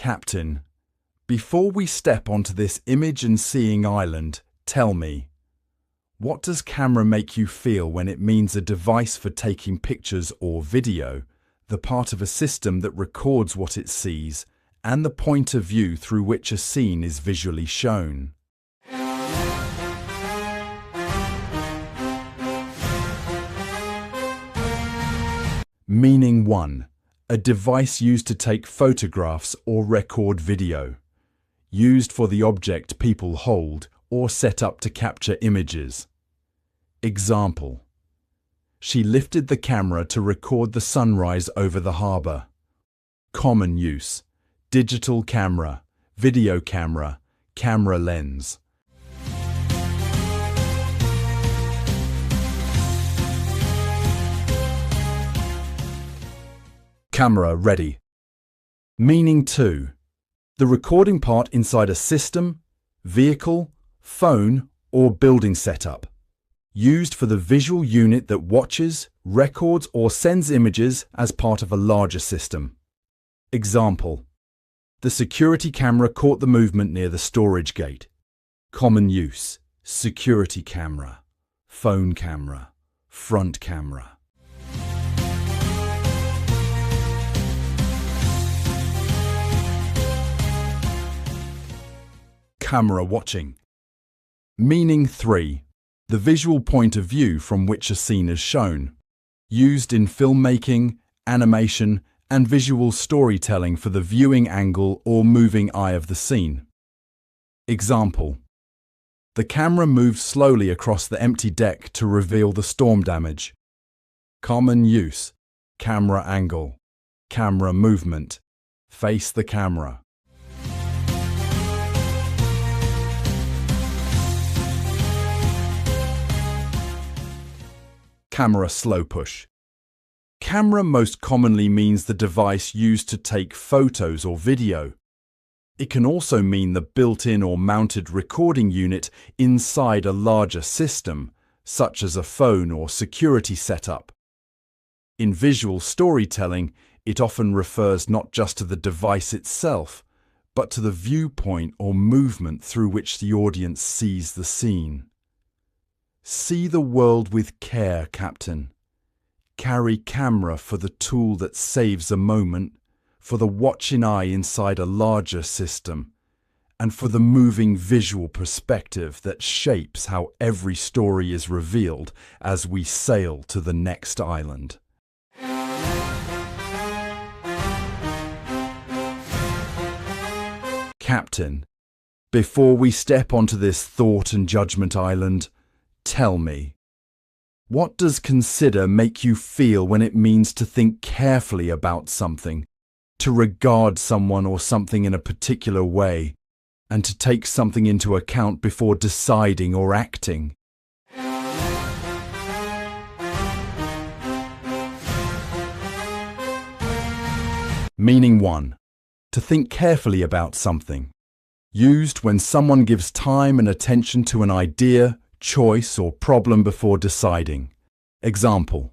Captain, before we step onto this image and seeing island, tell me, what does camera make you feel when it means a device for taking pictures or video, the part of a system that records what it sees, and the point of view through which a scene is visually shown? Meaning 1. A device used to take photographs or record video. Used for the object people hold or set up to capture images. Example. She lifted the camera to record the sunrise over the harbour. Common use. Digital camera, video camera, camera lens. Camera ready. Meaning 2. The recording part inside a system, vehicle, phone, or building setup. Used for the visual unit that watches, records, or sends images as part of a larger system. Example. The security camera caught the movement near the storage gate. Common use. Security camera, phone camera, front camera. Camera watching. Meaning 3. The visual point of view from which a scene is shown. Used in filmmaking, animation, and visual storytelling for the viewing angle or moving eye of the scene. Example. The camera moved slowly across the empty deck to reveal the storm damage. Common use. Camera angle. Camera movement. Face the camera. Camera slow push. Camera most commonly means the device used to take photos or video. It can also mean the built-in or mounted recording unit inside a larger system, such as a phone or security setup. In visual storytelling, it often refers not just to the device itself, but to the viewpoint or movement through which the audience sees the scene. See the world with care, Captain. Carry camera for the tool that saves a moment, for the watching eye inside a larger system, and for the moving visual perspective that shapes how every story is revealed as we sail to the next island. Captain, before we step onto this thought and judgment island, tell me, what does consider make you feel when it means to think carefully about something, to regard someone or something in a particular way, and to take something into account before deciding or acting? Meaning 1. To think carefully about something. Used when someone gives time and attention to an idea, choice, or problem before deciding. Example.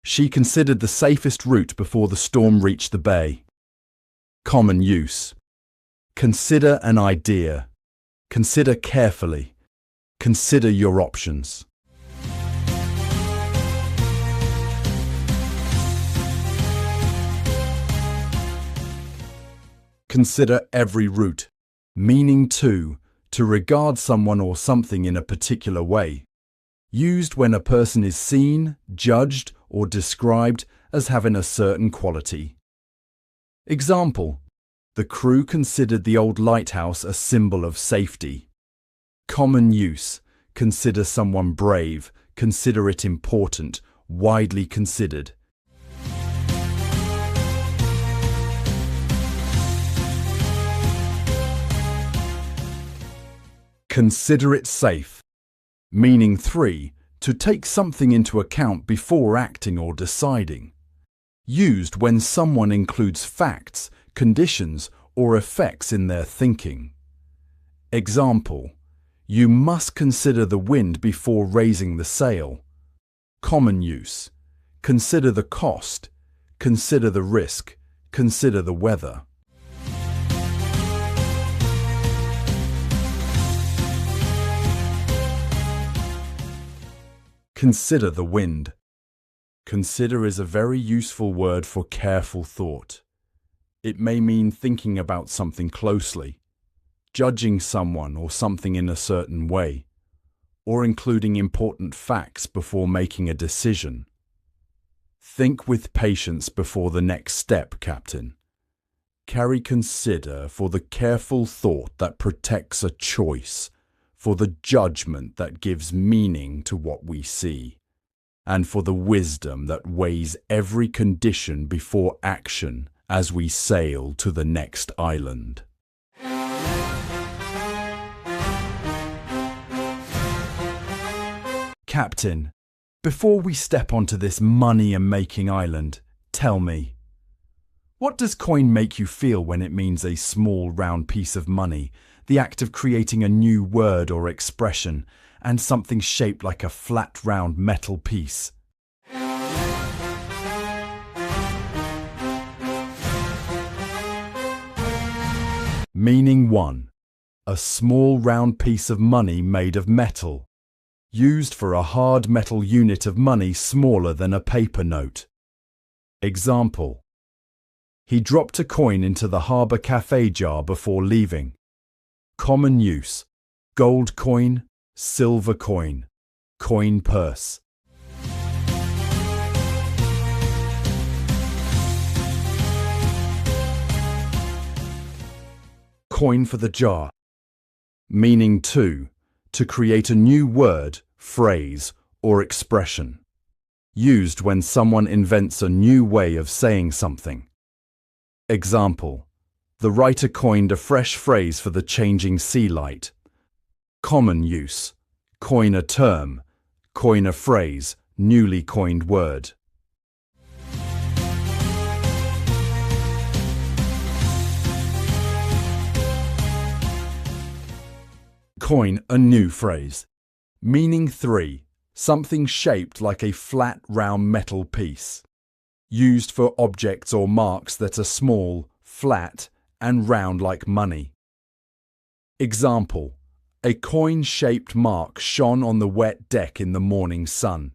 She considered the safest route before the storm reached the bay. Common use. Consider an idea. Consider carefully. Consider your options. Consider every route. Meaning 2. To regard someone or something in a particular way. Used when a person is seen, judged, or described as having a certain quality. Example. The crew considered the old lighthouse a symbol of safety. Common use. Consider someone brave. Consider it important. Widely considered. Consider it safe. Meaning 3. To take something into account before acting or deciding. Used when someone includes facts, conditions, or effects in their thinking. Example. You must consider the wind before raising the sail. Common use. Consider the cost. Consider the risk. Consider the weather. Consider the wind. Consider is a very useful word for careful thought. It may mean thinking about something closely, judging someone or something in a certain way, or including important facts before making a decision. Think with patience before the next step, Captain. Carry consider for the careful thought that protects a choice, for the judgment that gives meaning to what we see, and for the wisdom that weighs every condition before action as we sail to the next island. Captain, before we step onto this money-making island, tell me, what does coin make you feel when it means a small round piece of money, the act of creating a new word or expression, and something shaped like a flat round metal piece? Meaning 1. A small round piece of money made of metal, used for a hard metal unit of money smaller than a paper note. Example: he dropped a coin into the harbour cafe jar before leaving. Common use: gold coin, silver coin, coin purse. Coin for the jar. Meaning 2. To create a new word, phrase, or expression. Used when someone invents a new way of saying something. Example: the writer coined a fresh phrase for the changing sea light. Common use: coin a term, coin a phrase, newly coined word. Coin a new phrase. Meaning 3. Something shaped like a flat round metal piece. Used for objects or marks that are small, flat, and round like money. Example: a coin-shaped mark shone on the wet deck in the morning sun.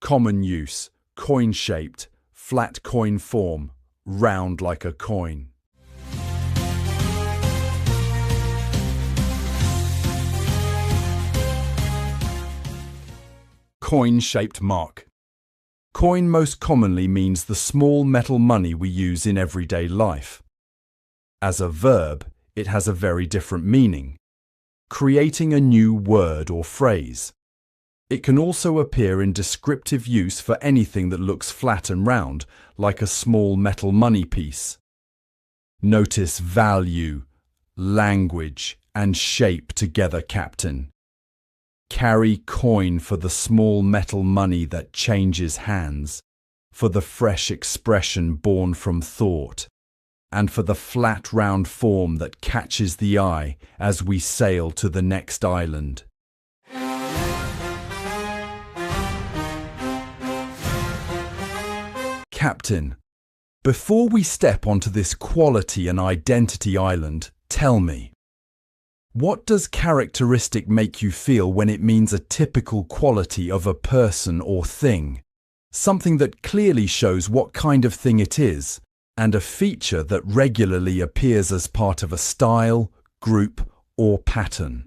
Common use: coin-shaped, flat coin form, round like a coin. Coin-shaped mark. Coin most commonly means the small metal money we use in everyday life. As a verb, it has a very different meaning: creating a new word or phrase. It can also appear in descriptive use for anything that looks flat and round, like a small metal money piece. Notice value, language, and shape together, Captain. Carry coin for the small metal money that changes hands, for the fresh expression born from thought, and for the flat round form that catches the eye as we sail to the next island. Captain, before we step onto this quality and identity island, tell me, what does characteristic make you feel when it means a typical quality of a person or thing? Something that clearly shows what kind of thing it is, and a feature that regularly appears as part of a style, group, or pattern.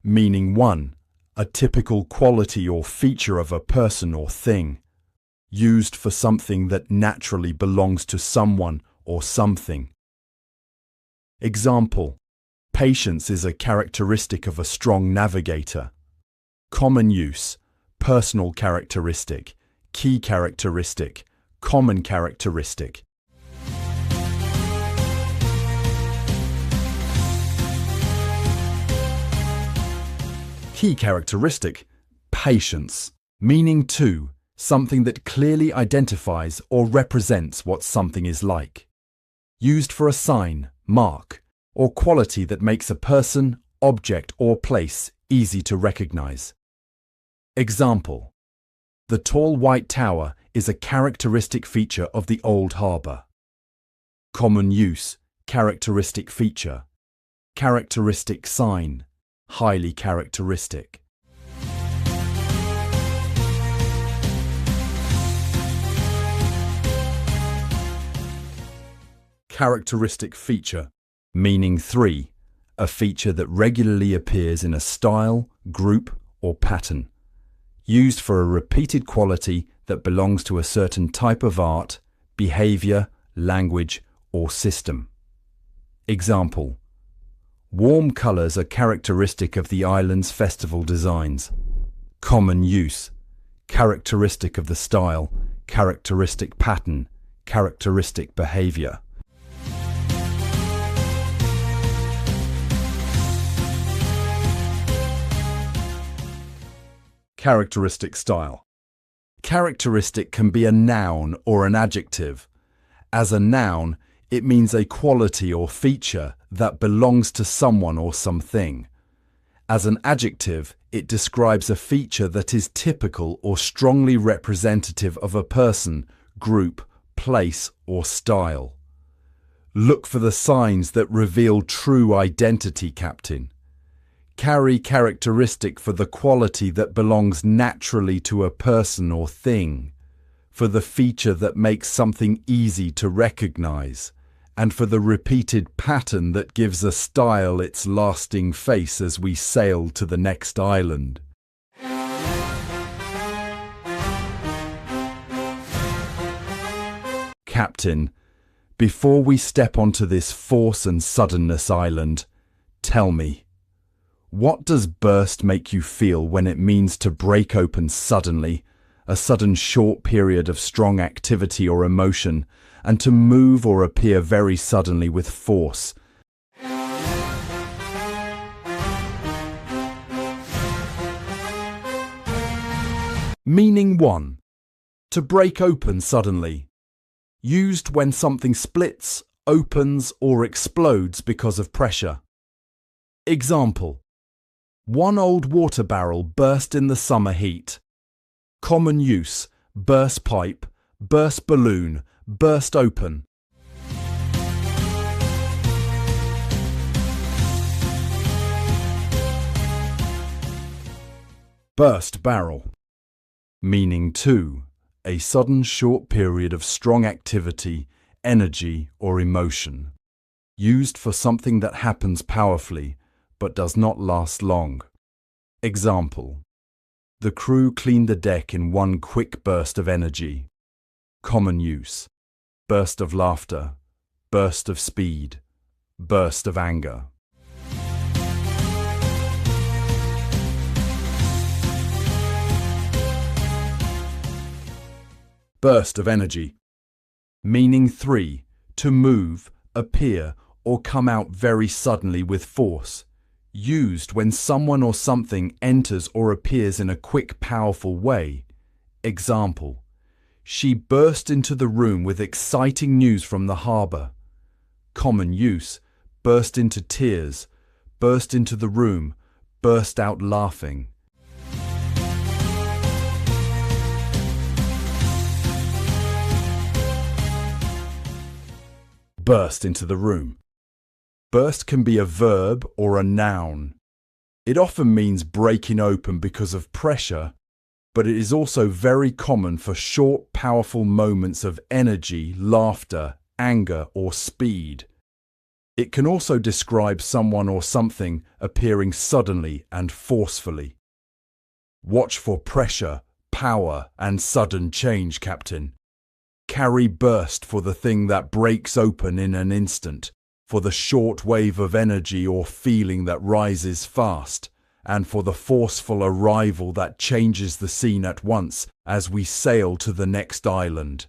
Meaning 1. A typical quality or feature of a person or thing. Used for something that naturally belongs to someone or something. Example: patience is a characteristic of a strong navigator. Common use: personal characteristic, key characteristic, common characteristic. Key characteristic: patience. Meaning 2. Something that clearly identifies or represents what something is like. Used for a sign, mark, or quality that makes a person, object, or place easy to recognize. Example: the tall white tower is a characteristic feature of the old harbour. Common use: characteristic feature, characteristic sign, highly characteristic. Characteristic feature, meaning 3, a feature that regularly appears in a style, group, or pattern, used for a repeated quality that belongs to a certain type of art, behavior, language, or system. Example: warm colors are characteristic of the island's festival designs. Common use, characteristic of the style, characteristic pattern, characteristic behavior. Characteristic style. Characteristic can be a noun or an adjective. As a noun, it means a quality or feature that belongs to someone or something. As an adjective, it describes a feature that is typical or strongly representative of a person, group, place, or style. Look for the signs that reveal true identity, Captain. Carry characteristic for the quality that belongs naturally to a person or thing, for the feature that makes something easy to recognize, and for the repeated pattern that gives a style its lasting face as we sail to the next island. Captain, before we step onto this force and suddenness island, tell me, what does burst make you feel when it means to break open suddenly, a sudden short period of strong activity or emotion, and to move or appear very suddenly with force? Meaning 1. To break open suddenly. Used when something splits, opens, or explodes because of pressure. Example: one old water barrel burst in the summer heat. Common use: burst pipe, burst balloon, burst open. Burst barrel. Meaning 2. A sudden short period of strong activity, energy, or emotion. Used for something that happens powerfully, but does not last long. Example: the crew cleaned the deck in one quick burst of energy. Common use: burst of laughter, burst of speed, burst of anger. Burst of energy. Meaning 3. To move, appear, or come out very suddenly with force. Used when someone or something enters or appears in a quick, powerful way. Example: she burst into the room with exciting news from the harbour. Common use: burst into tears, burst into the room, burst out laughing. Burst into the room. Burst can be a verb or a noun. It often means breaking open because of pressure, but it is also very common for short, powerful moments of energy, laughter, anger, or speed. It can also describe someone or something appearing suddenly and forcefully. Watch for pressure, power, and sudden change, Captain. Carry burst for the thing that breaks open in an instant, for the short wave of energy or feeling that rises fast, and for the forceful arrival that changes the scene at once as we sail to the next island.